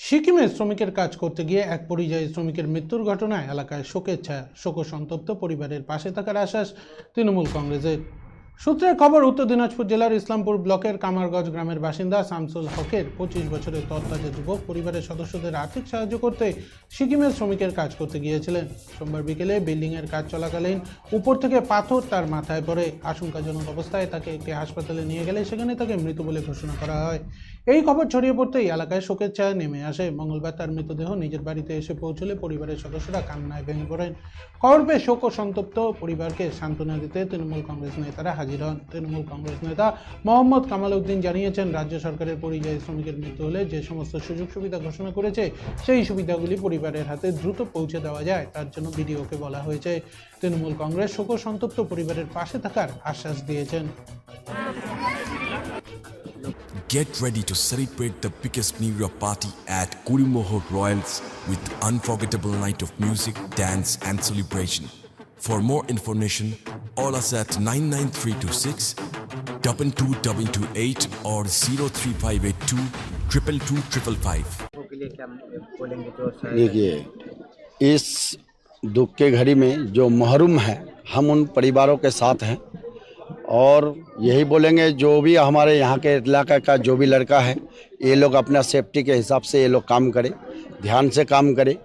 সিকিমে শ্রমিকের কাজ করতে গিয়ে এক পরিযায়ী শ্রমিকের মৃত্যুর ঘটনায় এলাকায় শোকের ছায়া। শোকসন্তপ্ত পরিবারের পাশে থাকার আশ্বাস তৃণমূল কংগ্রেসের। সূত্রের খবর, উত্তর দিনাজপুর জেলার ইসলামপুর ব্লকের কামারগঞ্জ গ্রামের বাসিন্দা শামসুল হকের 25 বছরের তরতাজা যুবক পরিবারের সদস্যদের আর্থিক সাহায্য করতে সিকিমের শ্রমিকের কাজ করতে গিয়েছিলেন। সোমবার বিকেলে বিল্ডিংয়ের কাজ চলাকালীন উপর থেকে পাথর তার মাথায় পড়ে। আশঙ্কাজনক অবস্থায় তাকে একটি হাসপাতালে নিয়ে গেলে সেখানে তাকে মৃত বলে ঘোষণা করা হয়। এই খবর ছড়িয়ে পড়তেই এলাকায় শোকের ছায়া নেমে আসে। মঙ্গলবার তার মৃতদেহ নিজের বাড়িতে এসে পৌঁছলে পরিবারের সদস্যরা কান্নায় ভেঙে পড়েন। খবর পেয়ে শোক ও সন্তপ্ত পরিবারকে সান্ত্বনা দিতে তৃণমূল কংগ্রেস নেতারা হাজির হন। তৃণমূল কংগ্রেস নেতা মোহাম্মদ কামাল উদ্দিন জানিয়েছেন, রাজ্য সরকারের পরিযায়ী শ্রমিকের মৃত্যু হলে যে সমস্ত সুযোগ সুবিধা ঘোষণা করেছে সেই সুবিধাগুলি পরিবারের হাতে দ্রুত পৌঁছে দেওয়া যায়, তার জন্য বিডিওকে বলা হয়েছে। তৃণমূল কংগ্রেস শোক ও সন্তপ্ত পরিবারের পাশে থাকার আশ্বাস দিয়েছেন। Get ready to celebrate the biggest New Year party at Kurimoho Royals with unforgettable night of music, dance and celebration. For more information, call us at 99326 22228 or 03582 222 555. देखिए, इस दुख के घड़ी में जो महरूम है, हम उन परिवारों के साथ हैं और यही बोलेंगे, जो भी हमारे यहाँ के इलाके का जो भी लड़का है, ये लोग अपना सेफ्टी के हिसाब से ये लोग काम करें, ध्यान से काम करें,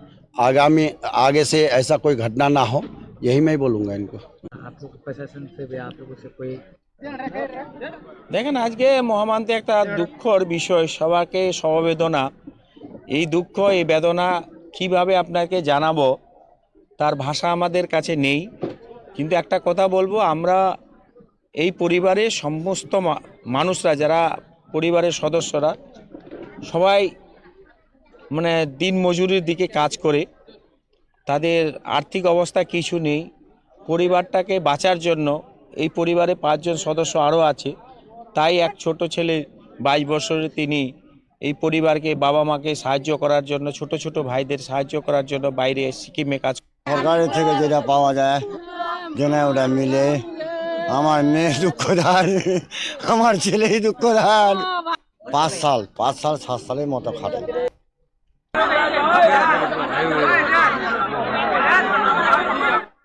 आगे से ऐसा कोई घटना ना हो, यही मैं बोलूँगा इनको। आपको प्रशासन से भी आप लोगों से कोई দেখেন, আজকে মহামান্তে একটা দুঃখর বিষয়, সবাইকে সমবেদনা। এই দুঃখ, এই বেদনা কিভাবে আপনাকে জানাবো তার ভাষা আমাদের কাছে নেই। কিন্তু একটা কথা বলবো, আমরা এই পরিবারের সমস্ত মানুষরা, যারা পরিবারের সদস্যরা, সবাই দিন মজুরির দিকে কাজ করে, তাদের আর্থিক অবস্থা কিছু নেই। পরিবারটাকে বাঁচার জন্য এই পরিবারে 5 জন সদস্য আরও আছে, তাই এক ছোট ছেলে 22 বছরের, তিনি এই পরিবারকে, বাবা মাকে সাহায্য করার জন্য, ছোট ছোট ভাইদের সাহায্য করার জন্য বাইরে সিকিমে কাজ। সরকারের থেকে যেটা পাওয়া যায় যেন ওটা মিলে। আমার মেয়ে দুঃখদান, আমার ছেলেই দুঃখদান। 5 সাল 7 সালের মতো খাটে।